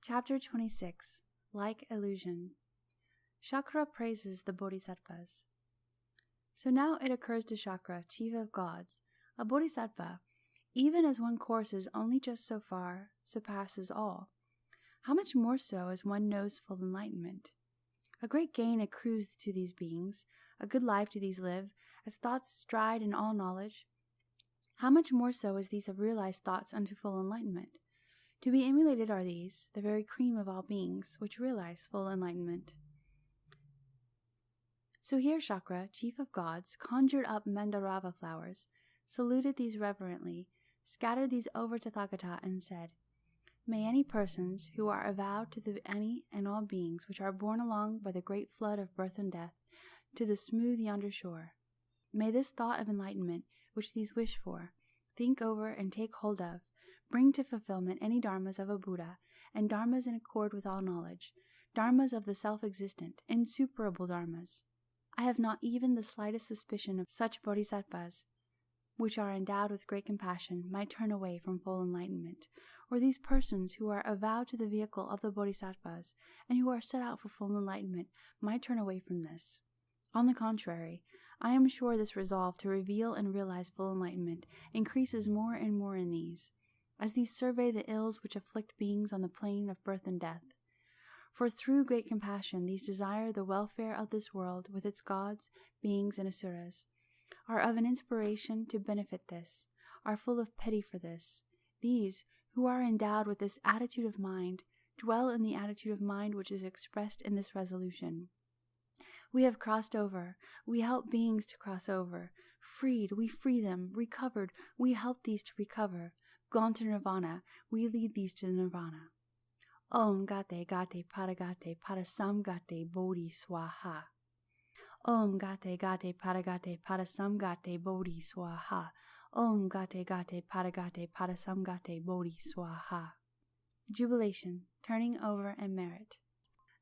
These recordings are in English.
Chapter 26. Like Illusion. Shakra praises the Bodhisattvas. So now it occurs to Shakra, chief of gods, a Bodhisattva, even as one courses only just so far, surpasses all. How much more so as one knows full enlightenment? A great gain accrues to these beings, a good life do these live, as thoughts stride in all knowledge. How much more so as these have realized thoughts unto full enlightenment? To be emulated are these, the very cream of all beings, which realize full enlightenment. So here Shakra, chief of gods, conjured up Mandarava flowers, saluted these reverently, scattered these over Tathagata, and said, May any persons who are avowed to the any and all beings which are borne along by the great flood of birth and death to the smooth yonder shore, may this thought of enlightenment which these wish for, think over and take hold of, bring to fulfillment any dharmas of a Buddha, and dharmas in accord with all knowledge, dharmas of the self-existent, insuperable dharmas. I have not even the slightest suspicion of such bodhisattvas, which are endowed with great compassion, might turn away from full enlightenment, or these persons who are avowed to the vehicle of the bodhisattvas, and who are set out for full enlightenment, might turn away from this. On the contrary, I am sure this resolve to reveal and realize full enlightenment increases more and more in these, as these survey the ills which afflict beings on the plane of birth and death. For through great compassion these desire the welfare of this world with its gods, beings, and asuras, are of an inspiration to benefit this, are full of pity for this. These, who are endowed with this attitude of mind, dwell in the attitude of mind which is expressed in this resolution. We have crossed over, we help beings to cross over. Freed, we free them. Recovered, we help these to recover. Gone to nirvana, we lead these to nirvana. Om Gate Gate Paragate Parasamgate Bodhi Swaha. Om Gate Gate Paragate Parasamgate Bodhi Swaha. Om Gate Gate Paragate Parasamgate Bodhi Swaha. Jubilation, turning over and merit.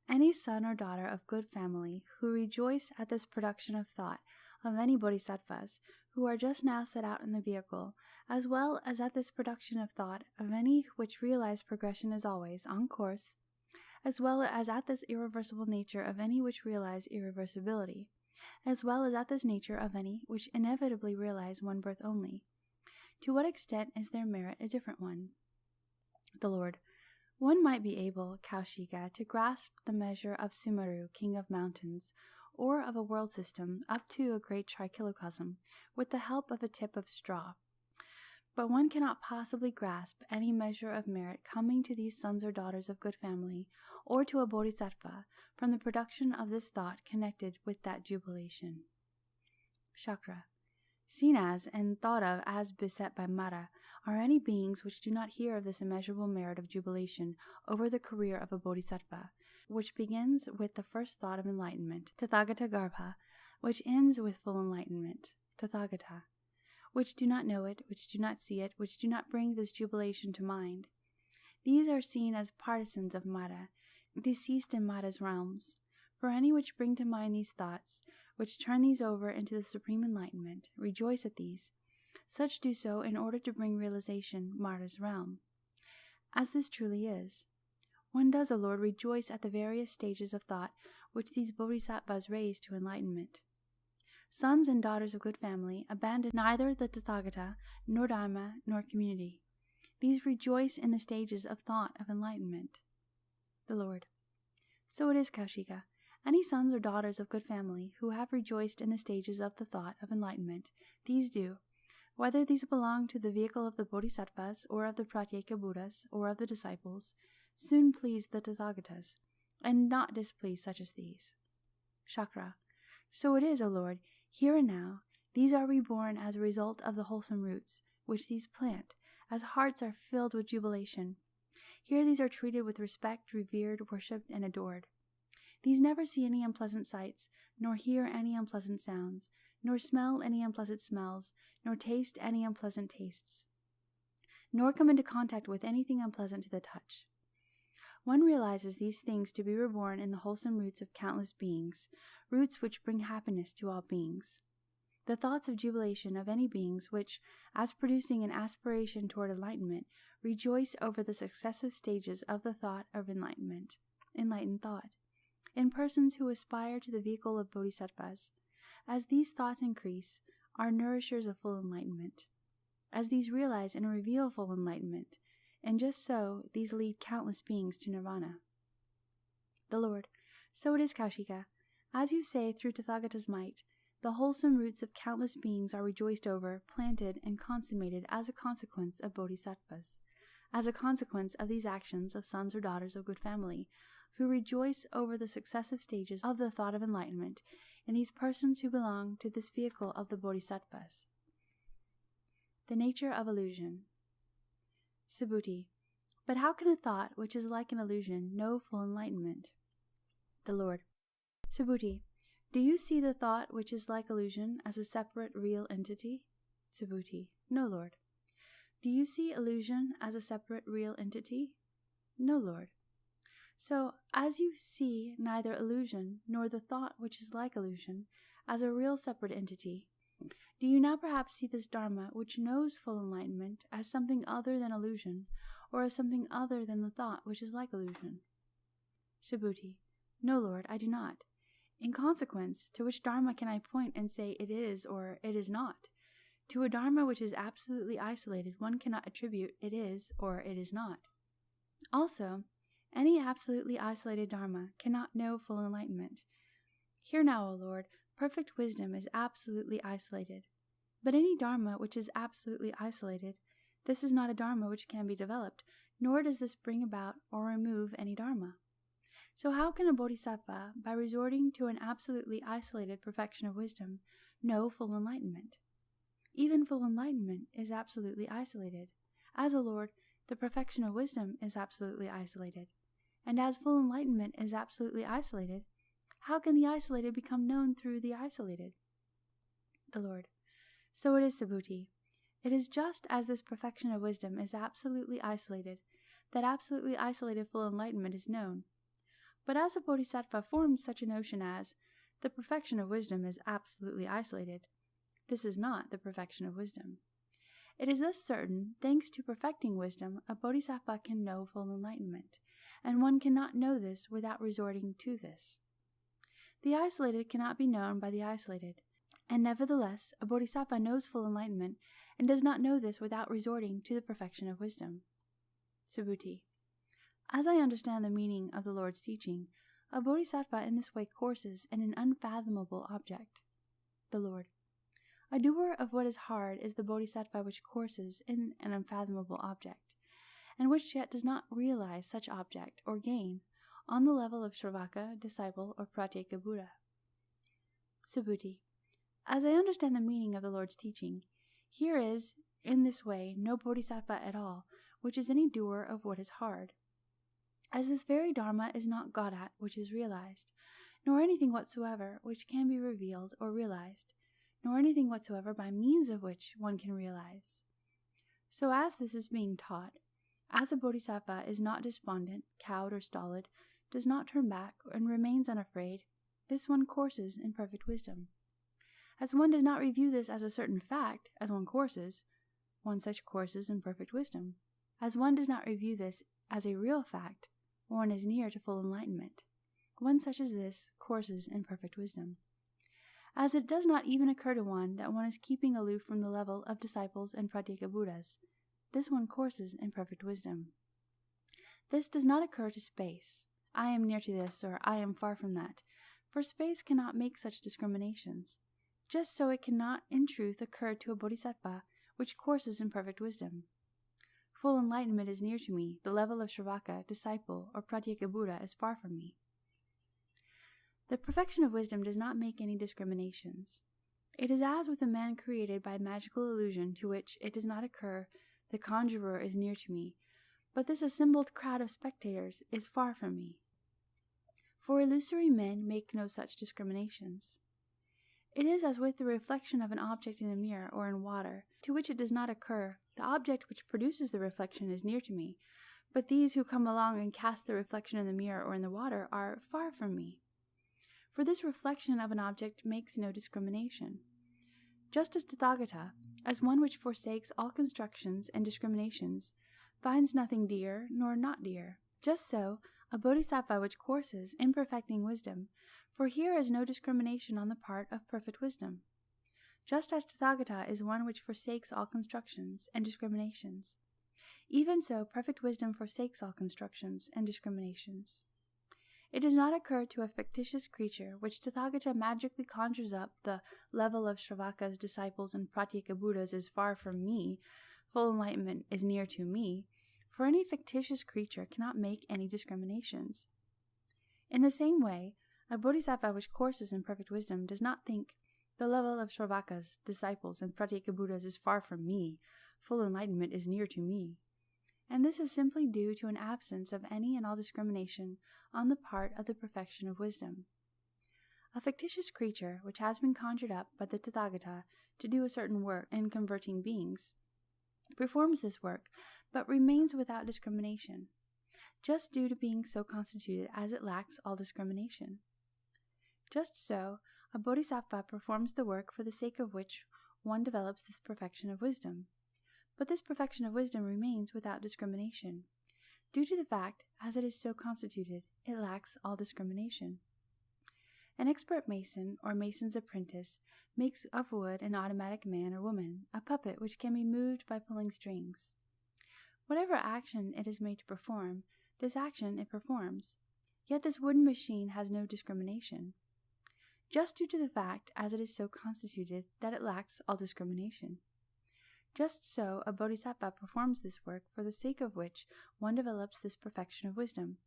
Any son or daughter of good family who rejoice at this production of thought of any bodhisattvas who are just now set out in the vehicle, as well as at this production of thought of any which realize progression is always on course, as well as at this irreversible nature of any which realize irreversibility, as well as at this nature of any which inevitably realize one birth only. To what extent is their merit a different one? The Lord. One might be able, Kaushika, to grasp the measure of Sumeru, king of mountains, or of a world system up to a great trichilocosm, with the help of a tip of straw. But one cannot possibly grasp any measure of merit coming to these sons or daughters of good family, or to a bodhisattva, from the production of this thought connected with that jubilation. Shakra. Seen as and thought of as beset by Mara are any beings which do not hear of this immeasurable merit of jubilation over the career of a bodhisattva, which begins with the first thought of enlightenment, Tathagata Garbha, which ends with full enlightenment, Tathagata, which do not know it, which do not see it, which do not bring this jubilation to mind. These are seen as partisans of Mara, deceased in Mara's realms. For any which bring to mind these thoughts, which turn these over into the supreme enlightenment, rejoice at these. Such do so in order to bring realization Mara's realm. As this truly is. One does, O Lord, rejoice at the various stages of thought which these bodhisattvas raise to enlightenment. Sons and daughters of good family abandon neither the Tathagata, nor Dharma, nor community. These rejoice in the stages of thought of enlightenment. The Lord. So it is, Kaushika. Any sons or daughters of good family who have rejoiced in the stages of the thought of enlightenment, these do, whether these belong to the vehicle of the bodhisattvas, or of the Pratyeka Buddhas, or of the disciples, soon please the Tathagatas, and not displease such as these. Shakra. So it is, O Lord, here and now, these are reborn as a result of the wholesome roots, which these plant, as hearts are filled with jubilation. Here these are treated with respect, revered, worshipped, and adored. These never see any unpleasant sights, nor hear any unpleasant sounds, nor smell any unpleasant smells, nor taste any unpleasant tastes, nor come into contact with anything unpleasant to the touch. One realizes these things to be reborn in the wholesome roots of countless beings, roots which bring happiness to all beings. the thoughts of jubilation of any beings which, as producing an aspiration toward enlightenment, rejoice over the successive stages of the thought of enlightenment, enlightened thought, in persons who aspire to the vehicle of bodhisattvas. As these thoughts increase, are nourishers of full enlightenment. As these realize and reveal full enlightenment, and just so these lead countless beings to nirvana. The Lord, so it is, Kaushika. As you say, through Tathagata's might, the wholesome roots of countless beings are rejoiced over, planted, and consummated as a consequence of bodhisattvas, as a consequence of these actions of sons or daughters of good family, who rejoice over the successive stages of the thought of enlightenment in these persons who belong to this vehicle of the bodhisattvas. The nature of illusion. Subhuti. But how can a thought which is like an illusion know full enlightenment? The Lord. Subhuti. Do you see the thought which is like illusion as a separate real entity? Subhuti. No, Lord. Do you see illusion as a separate real entity? No, Lord. So, as you see neither illusion nor the thought which is like illusion as a real separate entity, do you now perhaps see this Dharma which knows full enlightenment as something other than illusion, or as something other than the thought which is like illusion? Subhuti. No, Lord, I do not. In consequence, to which Dharma can I point and say it is or it is not? To a Dharma which is absolutely isolated, one cannot attribute it is or it is not. Also, any absolutely isolated Dharma cannot know full enlightenment. Hear now, O Lord, perfect wisdom is absolutely isolated. But any Dharma which is absolutely isolated, this is not a Dharma which can be developed, nor does this bring about or remove any Dharma. So how can a bodhisattva, by resorting to an absolutely isolated perfection of wisdom, know full enlightenment? Even full enlightenment is absolutely isolated. As, O Lord, the perfection of wisdom is absolutely isolated. And as full enlightenment is absolutely isolated, how can the isolated become known through the isolated? The Lord. So it is, Subhuti. It is just as this perfection of wisdom is absolutely isolated, that absolutely isolated full enlightenment is known. But as a bodhisattva forms such a notion as, the perfection of wisdom is absolutely isolated, this is not the perfection of wisdom. It is thus certain, thanks to perfecting wisdom, a bodhisattva can know full enlightenment, and one cannot know this without resorting to this. The isolated cannot be known by the isolated, and nevertheless a bodhisattva knows full enlightenment and does not know this without resorting to the perfection of wisdom. Subhuti. As I understand the meaning of the Lord's teaching, a bodhisattva in this way courses in an unfathomable object. The Lord. A doer of what is hard is the bodhisattva which courses in an unfathomable object, and which yet does not realize such object or gain on the level of Shravaka, disciple, or Pratyeka Buddha. Subhuti. As I understand the meaning of the Lord's teaching, here is, in this way, no bodhisattva at all, which is any doer of what is hard. As this very Dharma is not got at which is realized, nor anything whatsoever which can be revealed or realized, nor anything whatsoever by means of which one can realize. So as this is being taught, as a bodhisattva is not despondent, cowed, or stolid, does not turn back, and remains unafraid, this one courses in perfect wisdom. As one does not review this as a certain fact, as one courses, one such courses in perfect wisdom. As one does not review this as a real fact, one is near to full enlightenment. One such as this courses in perfect wisdom. As it does not even occur to one that one is keeping aloof from the level of disciples and Pratyeka Buddhas, this one courses in perfect wisdom. This does not occur to space. I am near to this, or I am far from that, for space cannot make such discriminations. Just so it cannot, in truth, occur to a bodhisattva which courses in perfect wisdom. Full enlightenment is near to me, the level of Shravaka, disciple, or Pratyeka Buddha is far from me. The perfection of wisdom does not make any discriminations. It is as with a man created by magical illusion to which it does not occur, the conjurer is near to me, but this assembled crowd of spectators is far from me. For illusory men make no such discriminations. It is as with the reflection of an object in a mirror or in water, to which it does not occur, the object which produces the reflection is near to me, but these who come along and cast the reflection in the mirror or in the water are far from me. For this reflection of an object makes no discrimination. Just as Tathagata, as one which forsakes all constructions and discriminations, finds nothing dear nor not dear, just so a bodhisattva which courses in perfecting wisdom, for here is no discrimination on the part of perfect wisdom. Just as Tathagata is one which forsakes all constructions and discriminations, even so perfect wisdom forsakes all constructions and discriminations. It does not occur to a fictitious creature which Tathagata magically conjures up the level of Sravaka's disciples and Pratyeka Buddhas is far from me, full enlightenment is near to me, for any fictitious creature cannot make any discriminations. In the same way, a bodhisattva which courses in perfect wisdom does not think, the level of Sravaka's disciples and Pratyeka Buddhas is far from me, full enlightenment is near to me. And this is simply due to an absence of any and all discrimination on the part of the perfection of wisdom. A fictitious creature which has been conjured up by the Tathagata to do a certain work in converting beings performs this work, but remains without discrimination, just due to being so constituted as it lacks all discrimination. Just so, a bodhisattva performs the work for the sake of which one develops this perfection of wisdom, but this perfection of wisdom remains without discrimination, due to the fact, as it is so constituted, it lacks all discrimination. An expert mason or mason's apprentice makes of wood an automatic man or woman, a puppet which can be moved by pulling strings. Whatever action it is made to perform, this action it performs, yet this wooden machine has no discrimination, just due to the fact, as it is so constituted, that it lacks all discrimination. Just so, a bodhisattva performs this work for the sake of which one develops this perfection of wisdom,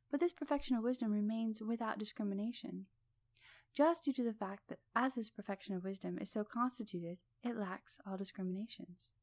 but this perfection of wisdom remains without discrimination, just due to the fact that as this perfection of wisdom is so constituted, it lacks all discriminations.